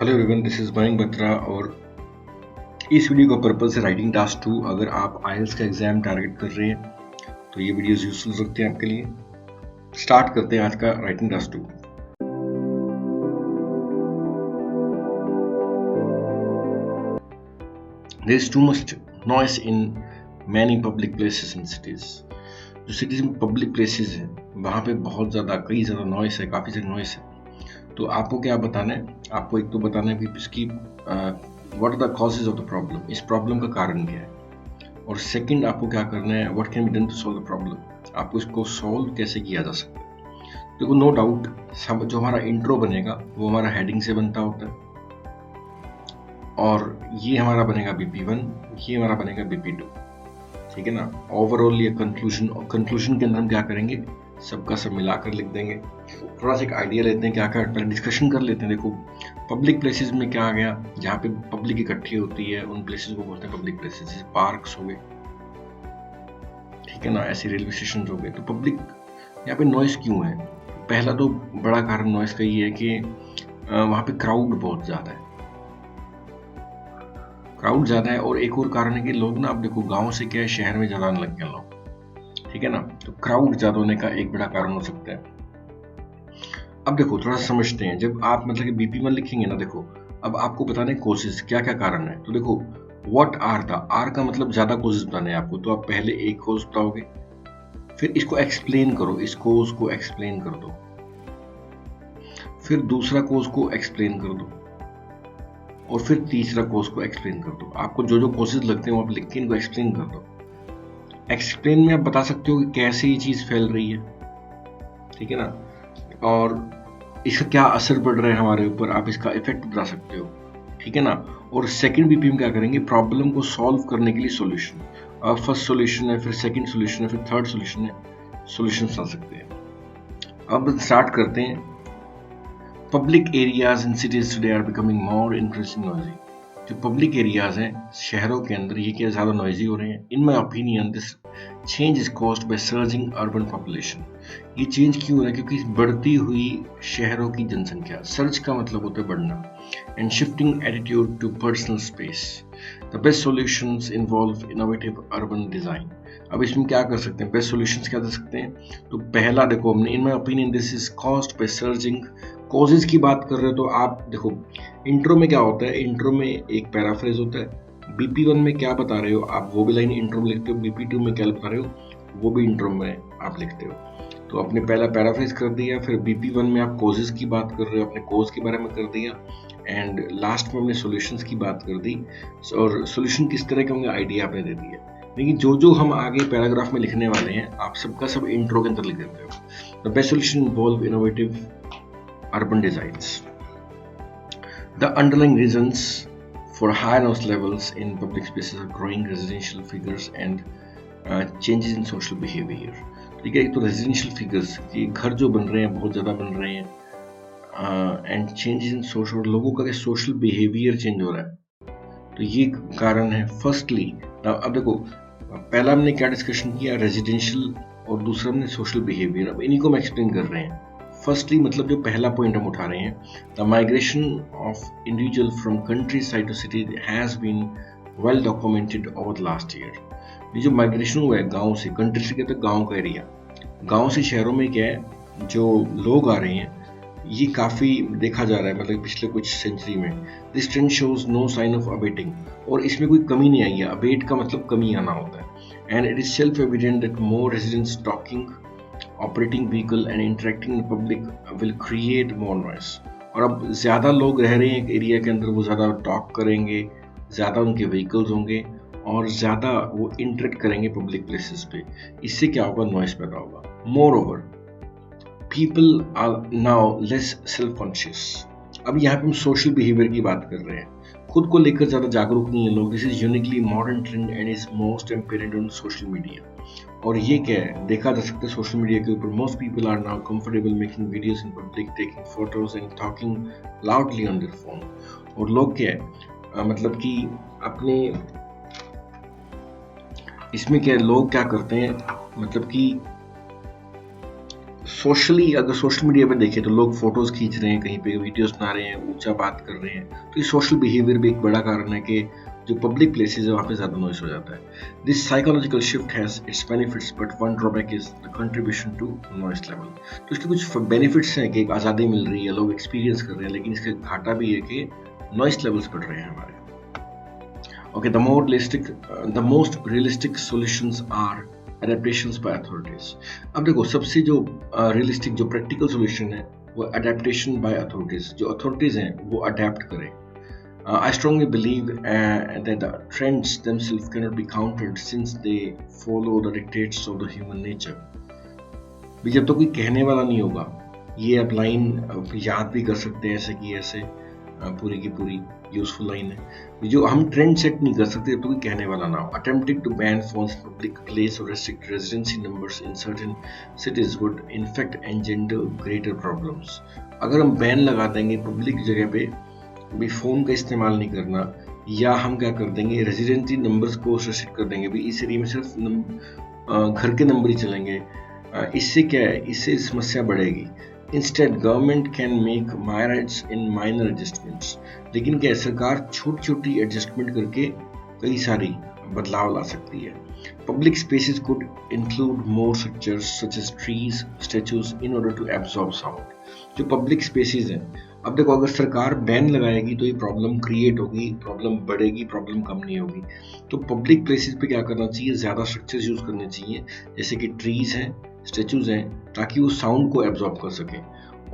Hello everyone, this is Mayank Batra और इस video का पर्पस है राइटिंग टास्क 2। अगर आप आईएलटीएस का एग्जाम टारगेट कर रहे हैं तो ये वीडियोस यूजफुल सकते हैं आपके लिए। स्टार्ट करते हैं आज का writing task 2। There is too much noise in many public places in cities. जो सिटीज में पब्लिक प्लेसेस हैं वहाँ पे कई ज़्यादा नॉइस है, काफ़ी सारी नॉइस है। तो आपको क्या बताना है? आपको एक तो बताना है कि इसकी what are the causes of the problem, इस प्रॉब्लम का कारण क्या है। और सेकंड आपको क्या करना है, what can be done to solve the problem, आपको इसको सॉल्व कैसे किया जा सकता है। देखो, नो डाउट जो हमारा इंट्रो बनेगा वो हमारा हेडिंग से बनता होता है, और ये हमारा बनेगा BP1, ये हमारा बनेगा BP2, ठीक है ना। ओवरऑल ये कंक्लूजन के अंदर हम क्या करेंगे, सबका सब मिलाकर लिख देंगे। थोड़ा सा एक आइडिया लेते हैं क्या क्या, पहले डिस्कशन कर लेते हैं। देखो, पब्लिक प्लेसेस में क्या आ गया, जहाँ पे पब्लिक इकट्ठी होती है उन प्लेसेस को बोलते हैं पब्लिक प्लेसेस। जैसे पार्क्स हो गए, ठीक है ना, ऐसे रेलवे स्टेशन हो गए। तो पब्लिक यहाँ पे नॉइस क्यों है? पहला तो बड़ा कारण नॉइस का ये है कि वहाँ पे क्राउड बहुत ज़्यादा है। क्राउड ज़्यादा है, और एक और कारण है कि लोग ना, अब देखो गाँव से क्या है, शहर में ज़्यादा आने लग गए लोग, ठीक है ना। तो क्राउड ज़्यादा होने का एक बड़ा कारण हो सकता है। अब देखो थोड़ा सा समझते हैं, जब आप मतलब कि BP1 लिखेंगे ना, देखो अब आपको बताने कोशिश क्या क्या कारण है। तो देखो, व्हाट आर द, आर का मतलब ज्यादा कोशिश बताने हैं आपको, तो आप पहले एक कोज बताओगे, फिर इसको एक्सप्लेन करो, इस कोज को एक्सप्लेन कर दो, फिर दूसरा कोज को एक्सप्लेन कर दो, और फिर तीसरा कोज को एक्सप्लेन कर दो। आपको जो जो कोशिश लगते हैं वो आप लिख के इनको एक्सप्लेन कर दो। एक्सप्लेन में आप बता सकते हो कि कैसे ये चीज फैल रही है, ठीक है ना, और इसका क्या असर पड़ रहा है हमारे ऊपर, आप इसका इफेक्ट बता सकते हो, ठीक है ना। और सेकंड BP में क्या करेंगे, प्रॉब्लम को सॉल्व करने के लिए सॉल्यूशन। फर्स्ट सॉल्यूशन है, फिर सेकंड सॉल्यूशन है, फिर थर्ड सॉल्यूशन है, सॉल्यूशन बता सकते हैं। अब स्टार्ट करते हैं। Public areas in cities today are becoming more increasing noisy. जो पब्लिक एरियाज हैं शहरों के अंदर, ये क्या ज़्यादा नॉइजी हो रहे हैं। In my opinion this change is caused by surging urban population. ये चेंज क्यों हो रहा है? क्योंकि बढ़ती हुई शहरों की जनसंख्या, सर्ज का मतलब होता है बढ़ना, and shifting attitude to personal space. The best solutions involve innovative urban design. अब इसमें क्या कर सकते हैं, बेस्ट सॉल्यूशंस क्या दे सकते हैं? तो पहला देखो, हमने in my opinion this is caused by surging. Causes की बात कर रहे हो तो आप देखो, इंट्रो में क्या होता है, इंट्रो में एक पैराफ्रेज होता है। BP1 में क्या बता रहे हो आप, वो भी लाइन इंट्रो में लिखते हो। BP2 में क्या बता रहे हो, वो भी इंट्रो में आप लिखते हो। तो आपने पहला पैराफ्रेज कर दिया, फिर BP1 में आप कॉजेज की बात कर रहे हो, अपने कॉज के बारे में कर दिया, एंड लास्ट में हमने सॉल्यूशंस की बात कर दी, और सॉल्यूशन किस तरह के होंगे आइडिया आपने दे दिया। लेकिन जो जो हम आगे पैराग्राफ में लिखने वाले हैं, आप सबका सब इंट्रो के अंदर लिख देते हो। The best solution involve innovative urban designs. The underlying reasons for high noise levels in public spaces are growing residential figures and changes in social behavior. ठीक है, एक तो रेजिडेंशियल फिगर्स, कि घर जो बन रहे हैं बहुत ज़्यादा बन रहे हैं, एंड चेंजेस इन सोशल, लोगों का सोशल बिहेवियर चेंज हो रहा है, तो ये कारण है। फर्स्टली, अब देखो पहला हमने क्या डिस्कशन किया, रेजिडेंशियल, और दूसरा हमने सोशल बिहेवियर। अब इन्हीं को हम एक्सप्लेन कर रहे हैं। फर्स्टली मतलब जो पहला पॉइंट हम उठा रहे हैं, the migration of individual from countryside to city has been well documented over the last year. ये जो माइग्रेशन हुआ है गांव से, कंट्री से कहते हैं गांव का एरिया, गांव से शहरों में क्या है, जो लोग आ रहे हैं, ये काफ़ी देखा जा रहा है, मतलब पिछले कुछ सेंचुरी में। This trend shows no sign of abating, और इसमें कोई कमी नहीं आई है। अबेट का मतलब कमी आना होता है। And it is self evident that more residents talking, operating vehicle and interacting with public will create more noise. और अब ज़्यादा लोग रह रहे हैं एक एरिया के अंदर, वो ज़्यादा टॉक करेंगे, ज़्यादा उनके व्हीकल्स होंगे, और ज़्यादा वो इंटरेक्ट करेंगे पब्लिक प्लेसेस पे। इससे क्या होगा, नॉइस पैदा होगा। Moreover, people are now less self conscious. अब यहाँ पे हम सोशल बिहेवियर की बात कर रहे हैं, खुद को लेकर ज़्यादा जागरूक नहीं है लोग। This is uniquely modern trend and is most apparent on social media. और ये क्या है, देखा जा सकता है सोशल मीडिया के ऊपर। Most people are now comfortable making videos in public, taking photos and talking loudly on their phone. और लोग क्या है, मतलब कि अपने इसमें क्या है, लोग क्या करते हैं, मतलब कि सोशली अगर सोशल मीडिया पे देखें तो लोग फोटोज खींच रहे हैं, कहीं पे वीडियोस बना रहे हैं, ऊंचा बात कर रहे हैं, तो ये सोशल बिहेवियर भी एक बड़ा कारण है कि जो पब्लिक प्लेसेस है वहाँ पे ज़्यादा नॉइस हो जाता है। This psychological shift has its benefits but one drawback is the contribution to noise level. तो इसके कुछ बेनिफिट्स हैं कि एक आज़ादी मिल रही है, लोग एक्सपीरियंस कर रहे हैं, लेकिन इसका घाटा भी है कि नॉइस लेवल्स बढ़ रहे हैं हमारे। Okay, the most realistic solutions are adaptations by authorities. अब देखो सबसे जो रियलिस्टिक जो प्रैक्टिकल सोल्यूशन है वो अडेप्टेशन बाय अथॉरिटीज, जो अथॉरिटीज हैं वो अडेप्ट करें। I strongly believe that the trends themselves cannot be countered since they follow the dictates of the human nature. भी जब तो कोई कहने वाला नहीं होगा, ये आप लाइन याद भी कर सकते हैं ऐसे कि ऐसे, पूरी की पूरी यूजफुल लाइन है। जो हम ट्रेंड सेट नहीं कर सकते तो कोई कहने वाला ना हो। Attempting to ban phones in public place और restrict residency numbers in certain cities would in fact engender greater problems. अगर हम बैन लगा देंगे पब्लिक जगह पे भी फ़ोन का इस्तेमाल नहीं करना, या हम क्या कर देंगे रेजिडेंसी नंबर्स को रेस्ट्रिक्ट कर देंगे, भी इस एरिया में सिर्फ घर के नंबर ही चलेंगे, इससे क्या है, इससे समस्या बढ़ेगी। Instead, government can make minors in minor adjustments. लेकिन क्या सरकार छोटी छोटी एडजस्टमेंट करके कई सारी बदलाव ला सकती है। Public spaces could include more structures such as trees, statues in order to absorb sound. जो पब्लिक स्पेसेस हैं, अब देखो अगर सरकार बैन लगाएगी तो ये प्रॉब्लम क्रिएट होगी, प्रॉब्लम बढ़ेगी, प्रॉब्लम कम नहीं होगी। तो पब्लिक प्लेसेस पे क्या करना चाहिए, ज़्यादा स्ट्रक्चर्स यूज़ करने चाहिए, जैसे कि ट्रीज हैं, स्टेचूज हैं, ताकि वो साउंड को एब्जॉर्ब कर सके।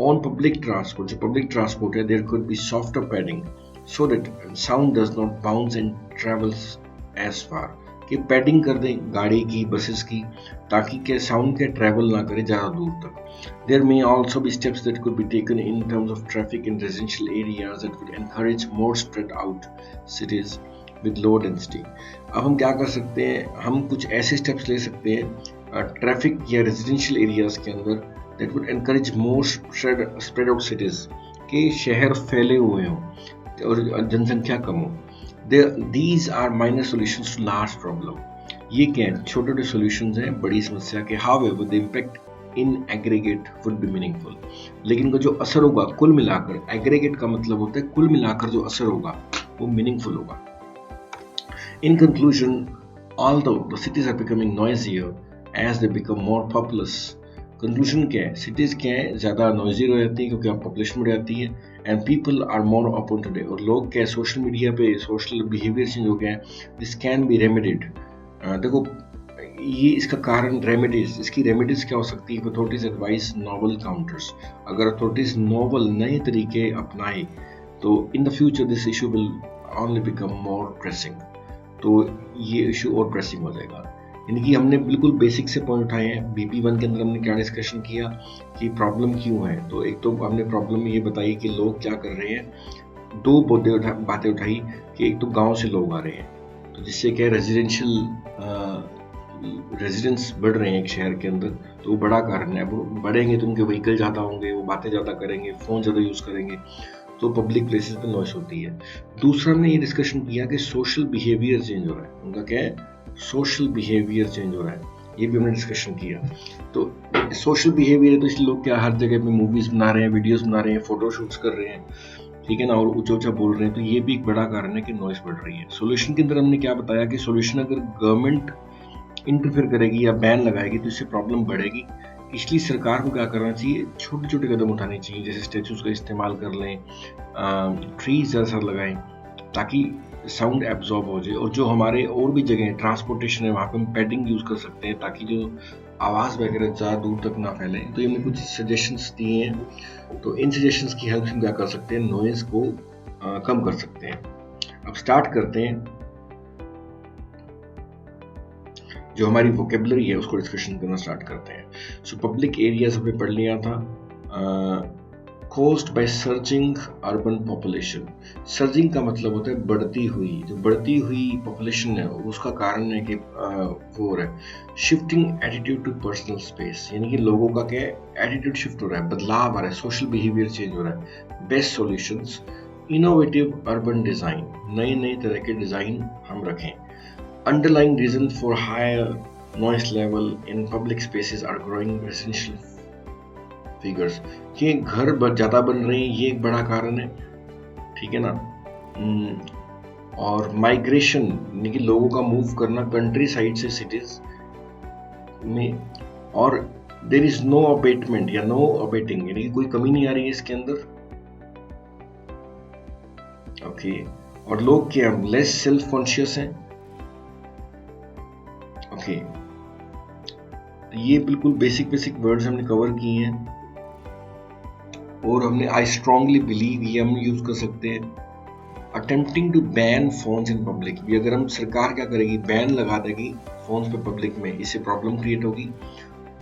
ऑन पब्लिक ट्रांसपोर्ट, जो पब्लिक ट्रांसपोर्ट है, there could be softer padding so that sound does not bounce and travels as far. कि पैडिंग कर दें गाड़ी की, बसेस की, ताकि क्या साउंड के ट्रैवल ना करे ज़्यादा दूर तक। There may also be steps that could be taken in terms of traffic in residential areas that would encourage more spread out cities with low density. अब हम क्या कर सकते हैं, हम कुछ ऐसे स्टेप्स ले सकते हैं ट्रैफिक या रेजिडेंशियल एरियाज के अंदर that would encourage more spread out cities, के शहर फैले हुए हों और जनसंख्या कम हो। These are minor solutions to large problem. ये क्या है, छोटे छोटे solutions हैं बड़ी समस्या के। However, the impact in aggregate would be meaningful. लेकिन इनका जो असर होगा कुल मिलाकर, aggregate का मतलब होता है कुल मिलाकर जो असर होगा वो meaningful होगा। In conclusion, although the cities are becoming noisier as they become more populous, conclusion क्या है, सिटीज़ क्या है ज़्यादा नॉइजी हो जाती है क्योंकि अब पॉपुलेशन बढ़ जाती है, and people are more open today, और लोग क्या है सोशल मीडिया पे सोशल बिहेवियर चेंज हो गया है। This can be remedied. देखो ये इसका कारण रेमेडीज, इसकी रेमेडीज क्या हो सकती है, अथॉरिटीज एडवाइस नॉवल काउंटर्स। अगर अथॉरिटीज नॉवल नए तरीके अपनाए तो in the future this issue will only become more pressing, तो ये इशू और प्रेसिंग हो जाएगा। यानी कि हमने बिल्कुल बेसिक से पॉइंट उठाए हैं। BP1 के अंदर हमने क्या डिस्कशन किया कि प्रॉब्लम क्यों है, तो एक तो हमने प्रॉब्लम ये बताई कि लोग क्या कर रहे हैं, दो बातें उठाई कि एक तो गांव से लोग आ रहे हैं, तो जिससे क्या रेजिडेंशियल रेजिडेंस बढ़ रहे हैं एक शहर के अंदर, तो वो बड़ा कारण है। वो बढ़ेंगे तो उनके व्हीकल ज़्यादा होंगे, वो बातें ज़्यादा करेंगे, फ़ोन ज़्यादा यूज़ करेंगे, तो पब्लिक प्लेसेस पे नॉइस होती है। दूसरा हमने ये डिस्कशन किया कि सोशल बिहेवियर चेंज हो रहा है, उनका क्या है, सोशल बिहेवियर चेंज हो रहा है, ये भी हमने डिस्कशन किया। तो सोशल बिहेवियर है तो इसलिए लोग क्या हर जगह पे मूवीज बना रहे हैं, वीडियोस बना रहे हैं, फोटो शूट्स कर रहे हैं, ठीक है ना, और ऊंचा ऊंचा बोल रहे हैं, तो ये भी एक बड़ा कारण है कि नॉइस बढ़ रही है। सोल्यूशन के अंदर हमने क्या बताया कि सोल्यूशन अगर गवर्नमेंट इंटरफेयर करेगी या बैन लगाएगी तो इससे प्रॉब्लम बढ़ेगी, इसलिए सरकार को क्या करना चाहिए, छोटे छोटे कदम उठाने चाहिए, जैसे स्टेचूज का इस्तेमाल कर लें, ट्रीज ज़्यादा लगाएं ताकि साउंड एब्जॉर्ब हो जाए, और जो हमारे और भी जगह ट्रांसपोर्टेशन है वहाँ पे हम पैडिंग यूज़ कर सकते हैं ताकि जो आवाज़ वगैरह ज़्यादा दूर तक ना फैले। तो ये हमने कुछ सजेशंस दिए हैं, तो इन सजेशंस की हेल्प से हम क्या कर सकते हैं, नॉइज़ को कम कर सकते हैं। अब स्टार्ट करते हैं, जो हमारी वोकेबलरी है उसको डिस्कशन करना स्टार्ट करते हैं। सो पब्लिक एरियाज हमने पढ़ लिया था, caused by surging urban population। Surging का मतलब होता है बढ़ती हुई, जो बढ़ती हुई पॉपुलेशन है उसका कारण है कि वो हो रहा है shifting attitude to personal space, यानी कि लोगों का क्या एटीट्यूड शिफ्ट हो रहा है, बदलाव आ रहा है, सोशल बिहेवियर चेंज हो रहा है। Best solutions, innovative urban design, नए नए तरह के डिजाइन हम रखें। Underlying reason for higher noise level in public spaces are growing residential figures, कि घर ज्यादा बन रहे हैं, ये एक बड़ा कारण है, ठीक है ना। और माइग्रेशन यानी कि लोगों का मूव करना कंट्री साइड से सिटीज में, और देर इज नो अबेटमेंट या नो अबेटिंग यानी कि कोई कमी नहीं आ रही है इसके अंदर। ओके, और लोग क्या लेस सेल्फ कॉन्शियस हैं। ओके, तो ये बिल्कुल बेसिक वर्ड्स हमने कवर किए हैं, और हमने आई स्ट्रांगली बिलीव ये हम यूज कर सकते हैं। Attempting to ban phones in public, भी अगर हम सरकार क्या करेगी, बैन लगा देगी फोन्स पे पब्लिक में, इससे प्रॉब्लम क्रिएट होगी।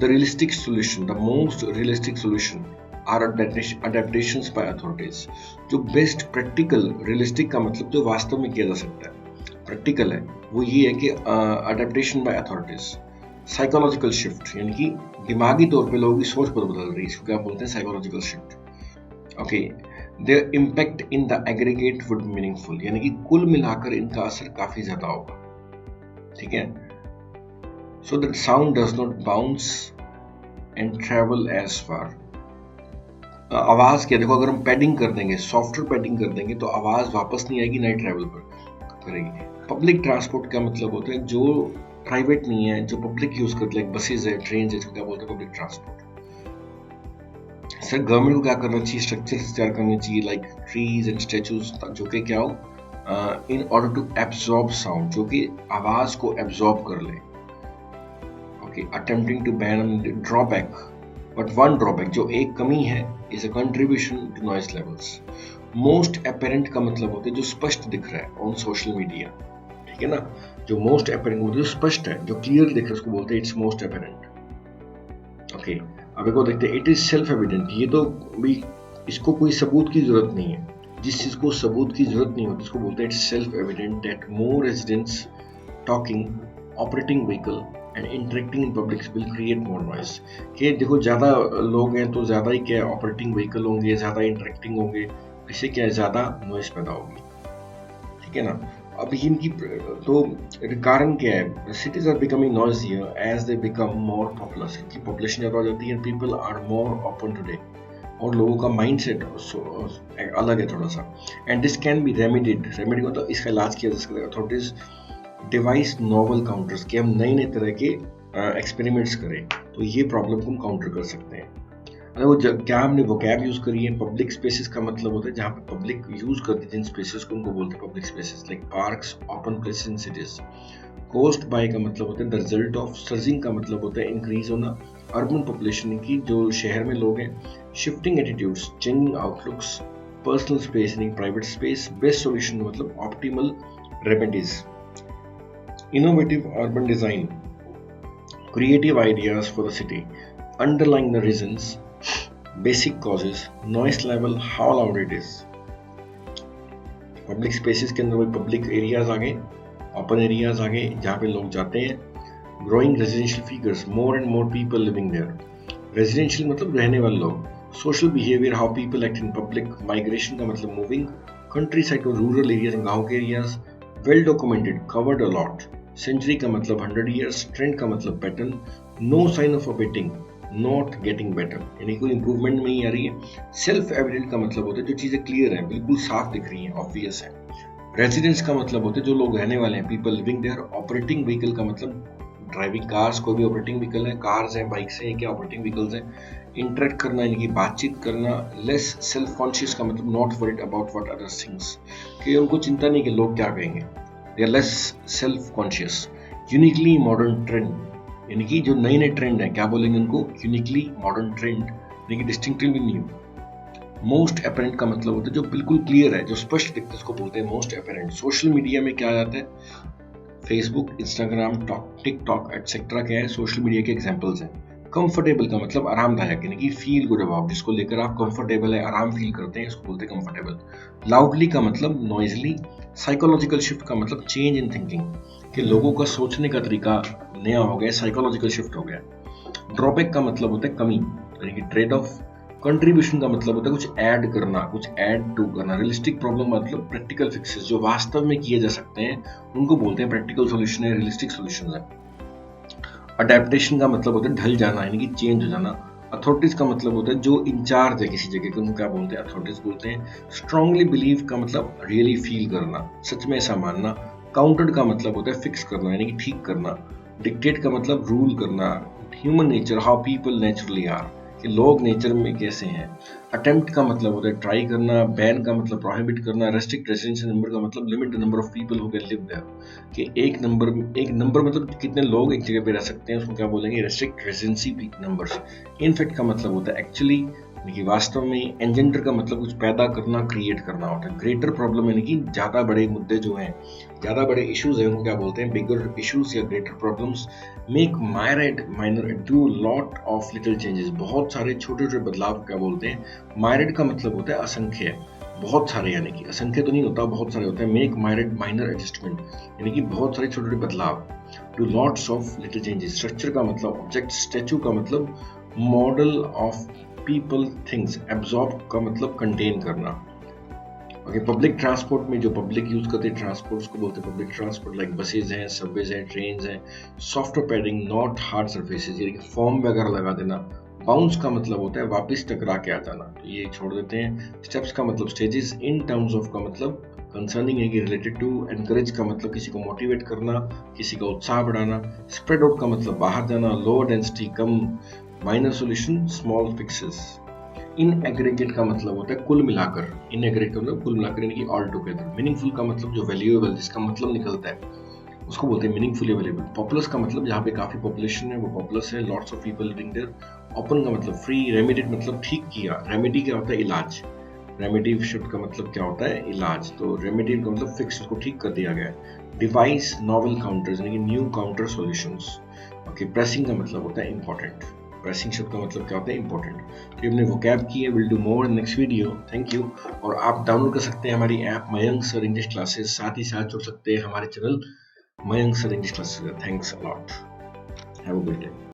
The realistic solution, the most realistic solution are adaptations by authorities, जो बेस्ट प्रैक्टिकल, रियलिस्टिक का मतलब जो वास्तव में किया जा सकता है, प्रैक्टिकल है, वो ये है कि adaptation bye authorities. Psychological shift यानी कि दिमागी तौर पे लोगों की सोच बदल रही है, इसको क्या बोलते हैं, psychological shift. Okay, there impact in the aggregate would meaningful, यानी कि कुल मिलाकर इनका असर काफी ज्यादा होगा, ठीक है। So that sound does not bounce and travel as far. आवाज क्या, देखो अगर हम पैडिंग कर देंगे, सॉफ्टवेयर पैडिंग कर देंगे, तो आवाज वापस नहीं आएगी, ना ट्रेवल पर करेगी। पब्लिक ट्रांसपोर्ट का मतलब होता है जो प्राइवेट नहीं है, जो पब्लिक यूज करते हैं, बसेज है, ट्रेन है, इसको क्या बोलते हैं, पब्लिक ट्रांसपोर्ट। सर गवर्नमेंट को क्या करना चाहिए, स्ट्रक्चर तैयार करनी चाहिए, लाइक ट्रीज एंड स्टैचूज, जो कि क्या हो, in order to absorb sound, जो कि आवाज को एब्जॉर्ब कर ले। Okay, attempting to ban drawback, but one drawback, जो एक कमी है, is a contribution to noise levels. Most apparent का मतलब होता है जो स्पष्ट दिख रहा है ऑन सोशल मीडिया, ठीक है ना। जो मोस्ट अपेरेंट होता है, जो स्पष्ट है, जो क्लियर दिख रहा है, उसको बोलते हैं इट्स मोस्ट अपेरेंट। ओके, अब एक देखते हैं, इट इज सेल्फ एविडेंट, ये तो भी इसको कोई सबूत की जरूरत नहीं है, जिस चीज को सबूत की जरूरत नहीं होती उसको बोलते हैं it's self evident that more residents talking, operating vehicle and interacting in public will create more noise. कि देखो ज्यादा लोग हैं तो ज्यादा ही क्या ऑपरेटिंग व्हीकल होंगे, ज्यादा इंटरेक्टिंग होंगे, इससे क्या ज्यादा नॉइज पैदा होगी, ठीक है ना। अब इनकी तो कारण क्या है, cities are becoming noisier as they become more popular, इनकी पॉपुलेशन ज्यादा हो जाती है, people are more open today, और लोगों का माइंडसेट अलग है थोड़ा सा। And this can be remedied, remedy को तो इसका इलाज किया जा सकता है। अथॉरिटीज डिवाइस नोवल काउंटर्स, कि हम नए नए तरह के एक्सपेरिमेंट्स करें, तो ये प्रॉब्लम को हम काउंटर कर सकते हैं। वो क्या हमने वोकैब यूज करी है, पब्लिक स्पेसेस का मतलब होता है जहाँ पे पब्लिक यूज करती है जिन स्पेसेस को, उनको बोलते हैं public spaces, like parks, open places in cities. कोस्ट बाय का मतलब होता है द रिजल्ट ऑफ सर्जिंग, का मतलब होता है इंक्रीज होना अर्बन पॉपुलेशन की, जो शहर में लोग हैं। Shifting attitudes, changing outlooks, personal space यानी प्राइवेट स्पेस, बेस्ट सॉल्यूशन मतलब optimal remedies. Innovative urban design, creative ideas for the city, underlying the reasons, basic causes, noise level, how loud it is. Public spaces के अंदर वही public areas आ गए, open areas आ गए जहाँ पे लोग जाते हैं। Growing residential figures, more and more people living there. Residential मतलब रहने वाले लोग। Social behaviour, how people act in public. Migration का मतलब moving, countryside to rural areas, गाँव के areas. Well documented, covered a lot. Century का मतलब 100 ईयर्स। ट्रेंड का मतलब pattern. No sign of abating, not getting better, यानी कोई इंप्रूवमेंट नहीं आ रही है। सेल्फ एविडेंट का मतलब होता है जो चीजें क्लियर हैं, बिल्कुल साफ दिख रही हैं, ऑब्वियस है। रेजिडेंस का मतलब होता है जो लोग रहने वाले हैं, people living there. Operating vehicle का मतलब ड्राइविंग कार्स, कोई भी ऑपरेटिंग व्हीकल है, कार्स हैं, बाइक्स हैं, क्या ऑपरेटिंग व्हीकल्स हैं। इंटरेक्ट करना यानी कि बातचीत करना। लेस सेल्फ कॉन्शियस का मतलब not worried about what others things, कि उनको चिंता नहीं कि लोग क्या कहेंगे, they are less self conscious. Uniquely modern trend, यानी कि जो नए नए ट्रेंड है, क्या बोलेंगे उनको, यूनिकली मॉडर्न ट्रेंड, यानी कि डिस्टिंक्टिवली न्यू। मोस्ट अपेरेंट का मतलब होता है जो बिल्कुल क्लियर है, जो स्पष्ट दिखता है, उसको बोलते हैं मोस्ट अपेरेंट। सोशल मीडिया में क्या आ जाता है, फेसबुक, इंस्टाग्राम, टिकटॉक एटसेट्रा क्या है, सोशल मीडिया के एग्जांपल्स हैं। कंफर्टेबल का मतलब आरामदायक, यानी कि फील गुड अबाउट, जिसको लेकर आप कंफर्टेबल है, आराम फील करते हैं, इसको बोलते हैं कंफर्टेबल। लाउडली का मतलब नॉइजली। साइकोलॉजिकल शिफ्ट का मतलब चेंज इन थिंकिंग, कि लोगों का सोचने का तरीका नया हो गया, साइकोलॉजिकल शिफ्ट हो गया। ड्रॉबैक का मतलब होता है कमी, यानी कि ट्रेड ऑफ। कंट्रीब्यूशन का मतलब होता है कुछ ऐड करना, कुछ ऐड टू करना। रियलिस्टिक प्रॉब्लम मतलब प्रैक्टिकल फिक्सेस, जो वास्तव में किए जा सकते हैं, उनको बोलते हैं प्रैक्टिकल सॉल्यूशन है, रियलिस्टिक सॉल्यूशन है। अडेप्टेशन का मतलब होता है ढल जाना, यानी कि चेंज हो जाना। अथॉरिटीज का मतलब होता है जो इंचार्ज है किसी जगह के, उनको क्या बोलते हैं? अथॉरिटीज बोलते हैं। स्ट्रांगली बिलीव का मतलब रियली फील करना, सच में ऐसा मानना। काउंटेड का मतलब होता है फिक्स करना यानी कि ठीक करना। डिक्टेट का मतलब रूल करना। Human nature, how people naturally are, कि लोग नेचर में कैसे हैं। अटेम्प्ट का मतलब होता है ट्राई करना। बैन का मतलब प्रोहिबिट करना। रेस्ट्रिक्ट रेजिडेंशियल नंबर का मतलब limit the number of people who can live there, कि एक नंबर मतलब कितने लोग एक जगह पे रह सकते हैं, उसको क्या बोलेंगे? Restrict residency numbers. इनफैक्ट का मतलब होता है एक्चुअली, यानी कि वास्तव में। एंजेंडर का मतलब कुछ पैदा करना, क्रिएट करना होता है। ग्रेटर प्रॉब्लम यानी कि ज्यादा बड़े मुद्दे जो हैं, ज्यादा बड़े इश्यूज हैं, उनको क्या बोलते हैं? बिगर इश्यूज या greater problems. Make minor do lot of little changes, बहुत सारे छोटे छोटे बदलाव क्या बोलते हैं? मायरेड का मतलब होता है असंख्य, बहुत सारे, यानी कि असंख्य तो नहीं होता, बहुत सारे होते हैं। मेक माइनर एडजस्टमेंट यानी कि बहुत सारे छोटे छोटे बदलाव। Do lots of little changes. Structure का मतलब ऑब्जेक्ट। स्टैचू का मतलब model of people things. Absorb का मतलब कंटेन करना। ओके, पब्लिक ट्रांसपोर्ट में जो पब्लिक यूज करते हैं ट्रांसपोर्ट्स को बोलते हैं पब्लिक ट्रांसपोर्ट, लाइक बसेज हैं, सबवेज हैं, ट्रेन हैं। Software padding, not hard surfaces, यानी कि फॉर्म वगैरह लगा देना। बाउंस का मतलब होता है वापस टकरा के आ जाना, तो ये छोड़ देते हैं। स्टेप्स का मतलब स्टेजेस। इन टर्म्स ऑफ का मतलब कंसर्निंग है कि रिलेटेड टू। एनकरेज का मतलब किसी को मोटिवेट करना, किसी का उत्साह बढ़ाना। स्प्रेड आउट का मतलब बाहर जाना। Lower density, come. Minor solution, small fixes. In aggregate का मतलब होता है कुल मिलाकर। इन एग्रीगेट का मतलब कुल मिलाकर यानी कि ऑल टुगेदर। मीनिंगफुल का मतलब जो वैल्यूएबल, जिसका मतलब निकलता है, उसको बोलते हैं मीनिंगफुली अवेलेबल। पॉपुलस का मतलब जहाँ पे काफी पॉपुलेशन है वो पॉपुलस है। Lots of people living there. Open का मतलब फ्री। रेमेडिड मतलब ठीक किया। रेमेडी क्या होता है? इलाज। रेमेडी शब्द का मतलब क्या होता है? इलाज। तो रेमेडी का मतलब फिक्स, उसको ठीक कर दिया गया है। डिवाइस नॉवल काउंटर्स यानी कि new counter solutions. Okay, pressing का मतलब होता है इंपॉर्टेंट। प्रेसिंग शब्द का मतलब क्या होता है? इंपॉर्टेंट। तो हमने वोकैब की है। Will do more in next video. Thank you. और आप डाउनलोड कर सकते हैं हमारी app Mayank sir English classes, साथ ही साथ जुड़ सकते हैं हमारे channel Mayank sir English classes. Thanks a lot. Have a good day.